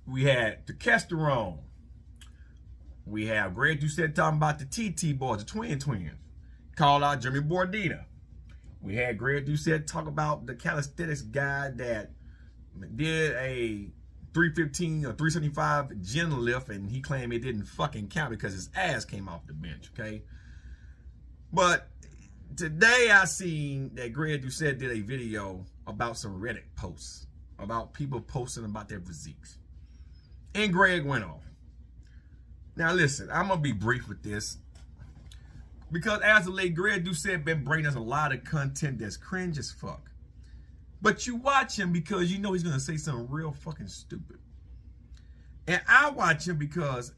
We had testosterone. We have Greg Doucette talking about the TT boys, the twins. Called out Jimmy Bordina. We had Greg Doucette talk about the calisthenics guy that did a 315 or 375 gym lift, and he claimed it didn't fucking count because his ass came off the bench, okay? But today I seen that Greg Doucette did a video about some Reddit posts, about people posting about their physiques. And Greg went off. Now listen, I'm going to be brief with this, because as of late, Greg Doucette been bringing us a lot of content that's cringe as fuck. But you watch him because you know he's going to say something real fucking stupid. And I watch him because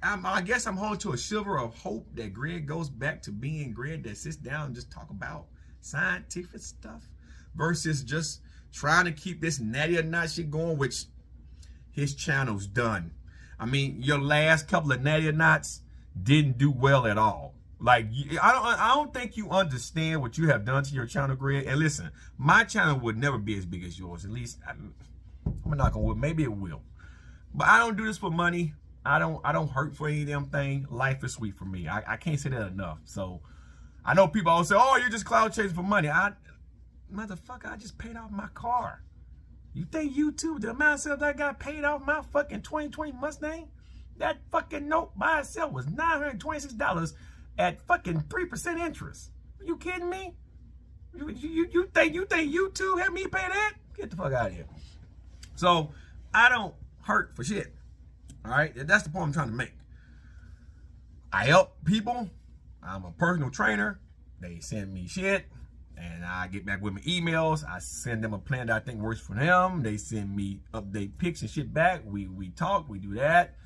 I guess I'm holding to a shiver of hope that Greg goes back to being Greg that sits down and just talk about scientific stuff versus just trying to keep this natty or not shit going, which his channel's done. I mean, your last couple of natty or nots didn't do well at all. Like, I don't think you understand what you have done to your channel, Greg. And listen, my channel would never be as big as yours. At least, I'm not gonna. Maybe it will. But I don't do this for money. I don't hurt for any of them things. Life is sweet for me. I can't say that enough. So I know people always say, "Oh, you're just cloud chasing for money." Motherfucker, I just paid off my car. You think YouTube, the amount of stuff that I got paid off my fucking 2020 Mustang, that fucking note by itself was $926 at fucking 3% interest. Are you kidding me? You think YouTube had me pay that? Get the fuck out of here. So I don't hurt for shit. All right, that's the point I'm trying to make. I help people. I'm a personal trainer. They send me shit, and I get back with my emails. I send them a plan that I think works for them. They send me update pics and shit back. We talk. We do that,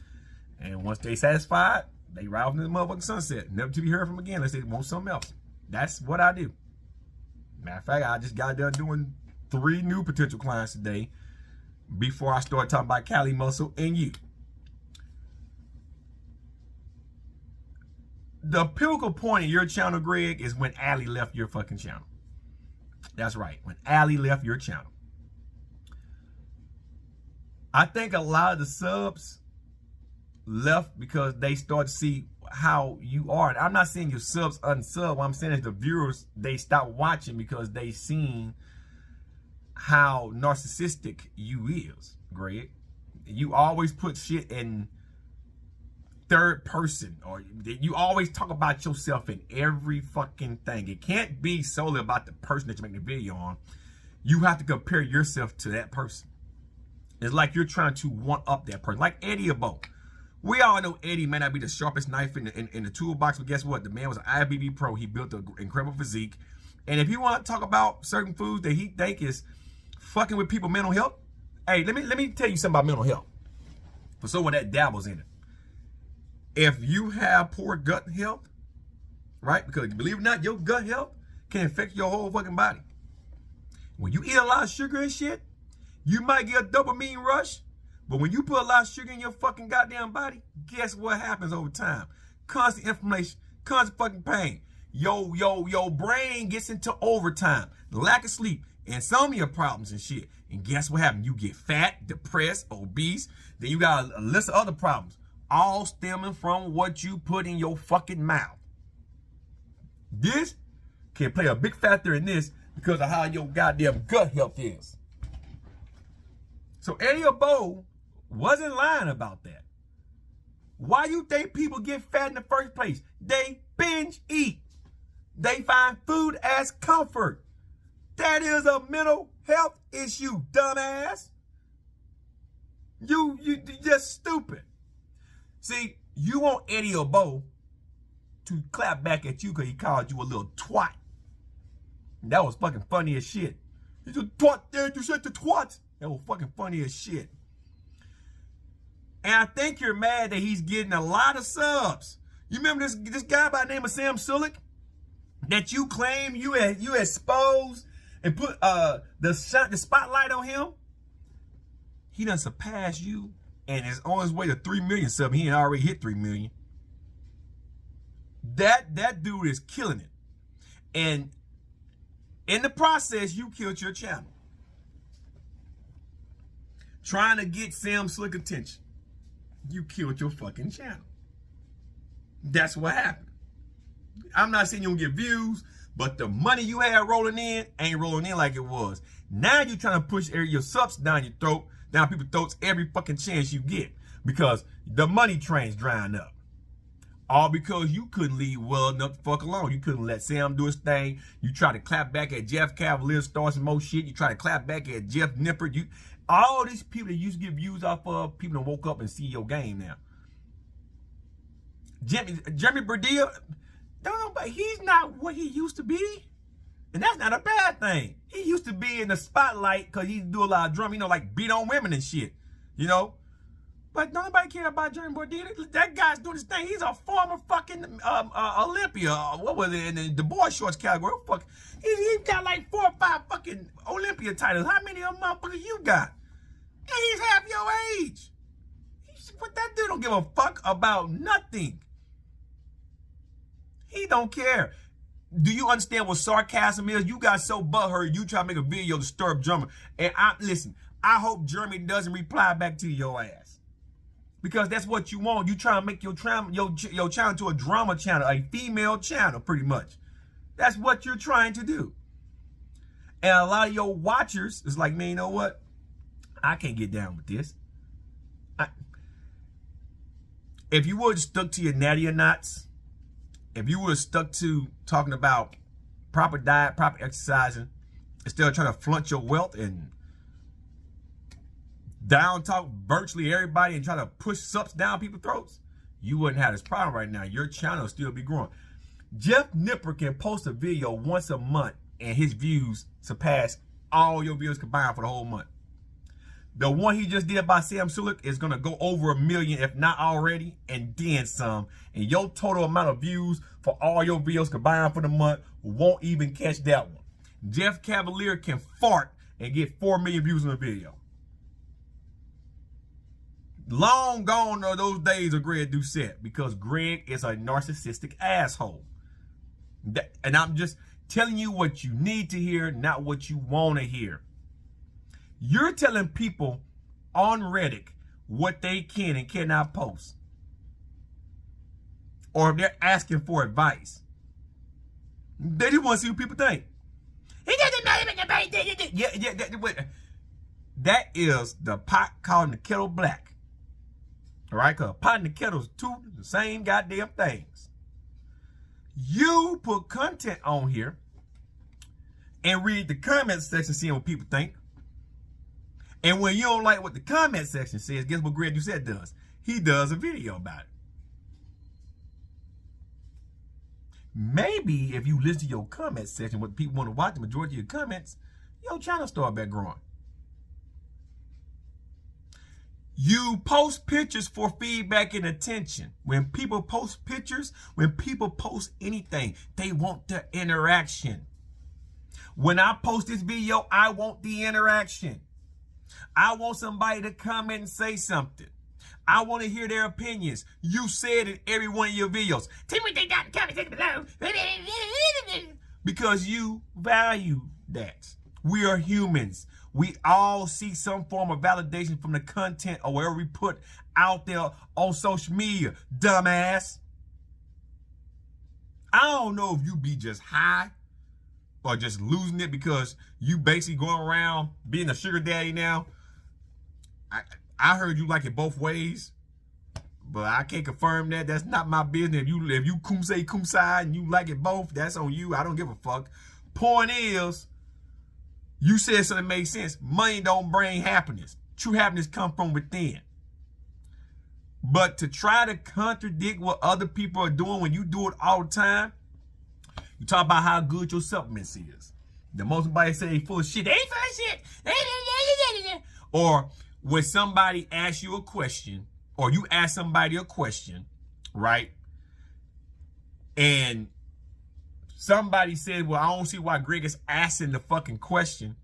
and once they satisfied, they ride off into the motherfucking sunset, never to be heard from again unless they want something else. That's what I do. Matter of fact, I just got done doing 3 new potential clients today before I start talking about Cali Muscle and you. The pinnacle point of your channel, Greg, is when Allie left your fucking channel. That's right, when Allie left your channel. I think a lot of the subs left because they start to see how you are. And I'm not saying your subs unsub. What I'm saying is the viewers, they stop watching because they seen how narcissistic you is, Greg. You always put shit in third person, or you always talk about yourself in every fucking thing. It can't be solely about the person that you're making the video on. You have to compare yourself to that person. It's like you're trying to one up that person, like Eddie or Bo. We all know Eddie may not be the sharpest knife in the toolbox, but guess what? The man was an IFBB pro. He built an incredible physique. And if you want to talk about certain foods that he think is fucking with people's mental health, hey, let me tell you something about mental health. For someone that dabbles in it. If you have poor gut health, right? Because believe it or not, your gut health can affect your whole fucking body. When you eat a lot of sugar and shit, you might get a dopamine rush. But when you put a lot of sugar in your fucking goddamn body, guess what happens over time? Constant inflammation, constant fucking pain. Your brain gets into overtime, lack of sleep, and some of your problems and shit. And guess what happens? You get fat, depressed, obese. Then you got a list of other problems, all stemming from what you put in your fucking mouth. This can play a big factor in this because of how your goddamn gut health is. So Eddie Bo wasn't lying about that. Why you think people get fat in the first place? They binge eat. They find food as comfort. That is a mental health issue, dumbass. You just stupid. See, you want Eddie Bo to clap back at you because he called you a little twat. That was fucking funny as shit. He's a twat, Dad. You said the twat. That was fucking funny as shit. And I think you're mad that he's getting a lot of subs. You remember this guy by the name of Sam Sulek that you claim you exposed and put the spotlight on him? He done surpassed you and is on his way to 3 million subs. He ain't already hit 3 million. That dude is killing it. And in the process, you killed your channel. trying to get Sam Slick attention. You killed your fucking channel. That's what happened. I'm not saying you don't get views, but the money you had rolling in ain't rolling in like it was. Now you're trying to push your subs down your throat, down people's throats every fucking chance you get, because the money train's drying up. All because you couldn't leave well enough the fuck alone. You couldn't let Sam do his thing. You try to clap back at Jeff Cavalier, start some more shit. You try to clap back at Jeff Nippert. All these people that used to get views off of, people that woke up and see your game now. Jeremy Berdea, but he's not what he used to be. And that's not a bad thing. He used to be in the spotlight because he do a lot of drumming, like beat on women and shit, But nobody care about Jeremy Berdea. That guy's doing his thing. He's a former fucking Olympia. What was it in the boy shorts category? Fuck, he got like 4 or 5 fucking Olympia titles. How many of them motherfuckers you got? And he's half your age. But that dude don't give a fuck about nothing. He don't care. Do you understand what sarcasm is? You got so butthurt, you try to make a video to stir up drama. And listen, I hope Jeremy doesn't reply back to your ass. Because that's what you want. You try to make your channel to a drama channel, a female channel, pretty much. That's what you're trying to do. And a lot of your watchers is like, man, you know what? I can't get down with this. If you would have stuck to your natty or knots, if you would have stuck to talking about proper diet, proper exercising, instead of trying to flaunt your wealth and down talk virtually everybody and try to push subs down people's throats, you wouldn't have this problem right now. Your channel will still be growing. Jeff Nippert can post a video once a month and his views surpass all your views combined for the whole month. The one he just did about Sam Slick is going to go over 1 million, if not already, and then some. And your total amount of views for all your videos combined for the month won't even catch that one. Jeff Cavalier can fart and get 4 million views on a video. Long gone are those days of Greg Doucette, because Greg is a narcissistic asshole. And I'm just telling you what you need to hear, not what you want to hear. You're telling people on Reddit what they can and cannot post. Or if they're asking for advice. They just want to see what people think. He doesn't know. Yeah, that is the pot calling the kettle black. All right, because pot and the kettle is two the same goddamn things. You put content on here and read the comment section, seeing what people think. And when you don't like what the comment section says, guess what Greg Doucette does? He does a video about it. Maybe if you listen to your comment section, what people want to watch, the majority of your comments, your channel start back growing. You post pictures for feedback and attention. When people post pictures, when people post anything, they want the interaction. When I post this video, I want the interaction. I want somebody to comment and say something. I want to hear their opinions. You said in every one of your videos. Tell me what they got in the comments below. Because you value that. We are humans. We all seek some form of validation from the content or whatever we put out there on social media, dumbass. I don't know if you be just high or just losing it because you basically going around being a sugar daddy now. I heard you like it both ways, but I can't confirm that. That's not my business. If you cum side and you like it both, that's on you. I don't give a fuck. Point is, you said something that makes sense. Money don't bring happiness. True happiness comes from within. But to try to contradict what other people are doing when you do it all the time, you talk about how good your supplements is. The most somebody say they full of shit. They ain't full of shit. Or when somebody asks you a question, or you ask somebody a question, right? And somebody said, well, I don't see why Greg is asking the fucking question.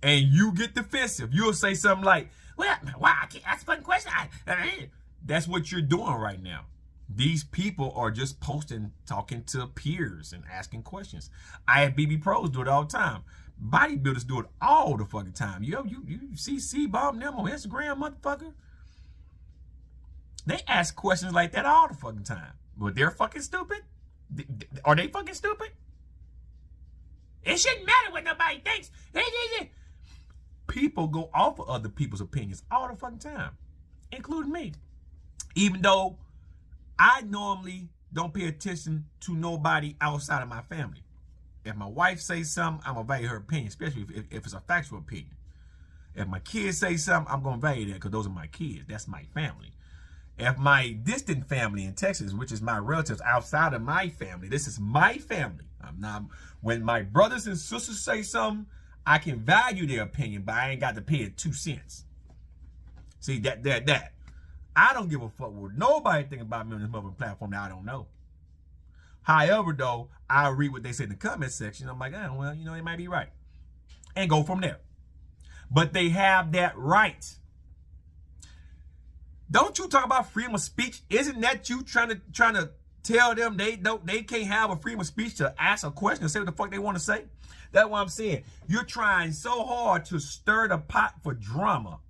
And you get defensive. You'll say something like, well, why I can't ask a fucking question? That's what you're doing right now. These people are just posting, talking to peers and asking questions. I have BB Pros do it all the time. Bodybuilders do it all the fucking time. You see C-Bomb them on Instagram, motherfucker? They ask questions like that all the fucking time. But they're fucking stupid? Are they fucking stupid? It shouldn't matter what nobody thinks. People go off of other people's opinions all the fucking time, including me. Even though I normally don't pay attention to nobody outside of my family. If my wife says something, I'm going to value her opinion, especially if it's a factual opinion. If my kids say something, I'm going to value that because those are my kids. That's my family. If my distant family in Texas, which is my relatives outside of my family, this is my family. When my brothers and sisters say something, I can value their opinion, but I ain't got to pay it 2 cents. See, that. I don't give a fuck what nobody think about me on this motherfucking platform that I don't know. However, though, I read what they say in the comment section. I'm like, oh, well, you know, they might be right. And go from there. But they have that right. Don't you talk about freedom of speech? Isn't that you trying to tell them they can't have a freedom of speech to ask a question and say what the fuck they want to say? That's what I'm saying. You're trying so hard to stir the pot for drama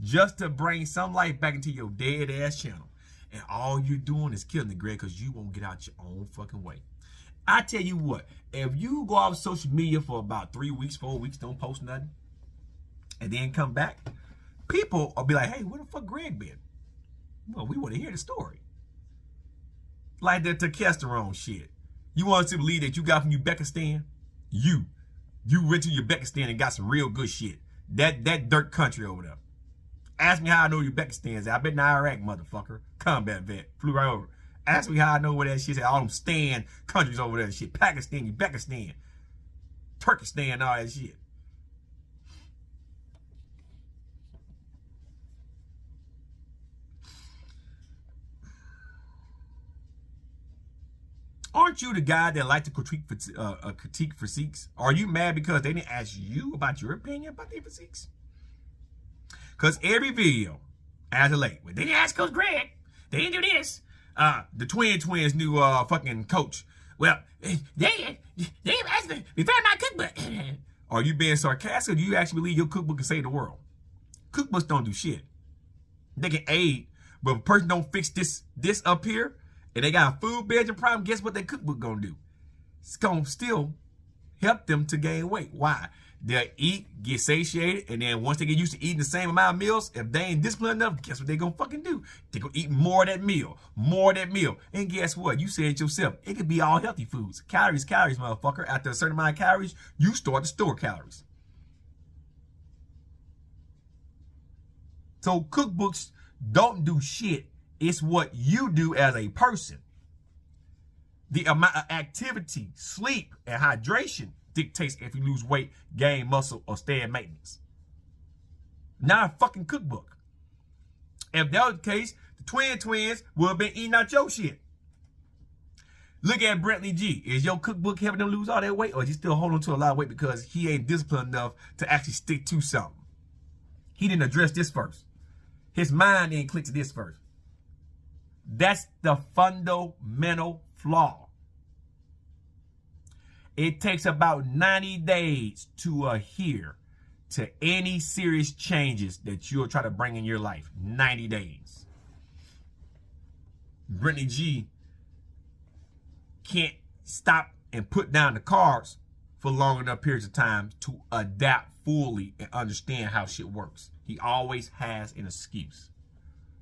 just to bring some life back into your dead ass channel. And all you're doing is killing the Greg because you won't get out your own fucking way. I tell you what, if you go off social media for about 3 weeks, 4 weeks, don't post nothing, and then come back, people will be like, hey, where the fuck Greg been? Well, we want to hear the story. Like the testosterone shit. You want to believe that you got from Uzbekistan? You went to Uzbekistan and got some real good shit. That dirt country over there. Ask me how I know Uzbekistan is. I've been in Iraq, motherfucker. Combat vet. Flew right over. Ask me how I know where that shit's at. All them Stan countries over there and shit. Pakistan, Uzbekistan, Turkestan, all that shit. Aren't you the guy that like to critique physiques? Are you mad because they didn't ask you about your opinion about their physiques? Because every video, as of late, they didn't ask Coach Greg. They didn't do this. The Twins' new fucking coach. Well, they asked me before my cookbook. Are you being sarcastic or do you actually believe your cookbook can save the world? Cookbooks don't do shit. They can aid, but if a person don't fix this up here, and they got a food badging problem, guess what their cookbook gonna do? It's gonna still help them to gain weight. Why? They'll eat, get satiated, and then once they get used to eating the same amount of meals, if they ain't disciplined enough, guess what they gonna fucking do? They gonna eat more of that meal, And guess what? You said it yourself. It could be all healthy foods. Calories, motherfucker. After a certain amount of calories, you start to store calories. So cookbooks don't do shit. It's what you do as a person. The amount of activity, sleep, and hydration dictates if you lose weight, gain muscle, or stay in maintenance. Not a fucking cookbook. If that was the case, the twins would have been eating out your shit. Look at Brentley G. Is your cookbook helping them lose all that weight, or is he still holding on to a lot of weight because he ain't disciplined enough to actually stick to something? He didn't address this first. His mind didn't click to this first. That's the fundamental flaw. It takes about 90 days to adhere to any serious changes that you'll try to bring in your life. 90 days. Brittany G can't stop and put down the cards for long enough periods of time to adapt fully and understand how shit works. He always has an excuse.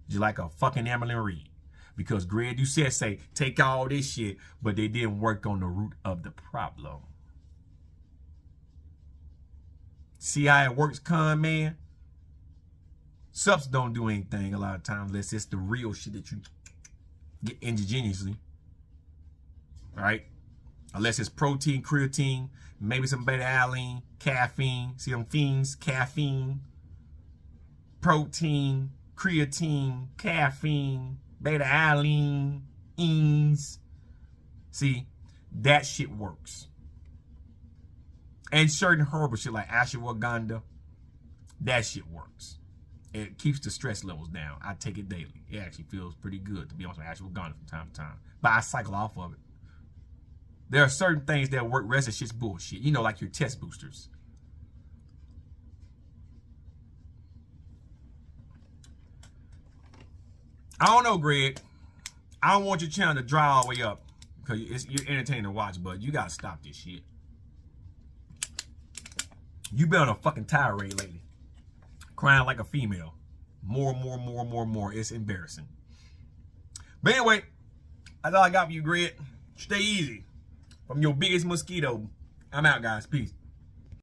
Just like a fucking Emily Reed. Because Greg Doucette say, take all this shit, but they didn't work on the root of the problem. See how it works, con man? Subs don't do anything a lot of times unless it's the real shit that you get indigenously. Right? Unless it's protein, creatine, maybe some beta-alanine, caffeine. See them fiends? Caffeine, protein, creatine, caffeine, beta-alanine, See, that shit works. And certain herbal shit like ashwagandha, that shit works. It keeps the stress levels down. I take it daily. It actually feels pretty good to be on some ashwagandha from time to time. But I cycle off of it. There are certain things that work. Rest of shit's bullshit. You know, like your test boosters. I don't know, Greg. I don't want your channel to dry all the way up because you're entertaining to watch, but you gotta stop this shit. You been on a fucking tirade lately, crying like a female. More. It's embarrassing. But anyway, that's all I got for you, Greg. Stay easy from your biggest mosquito. I'm out, guys. Peace.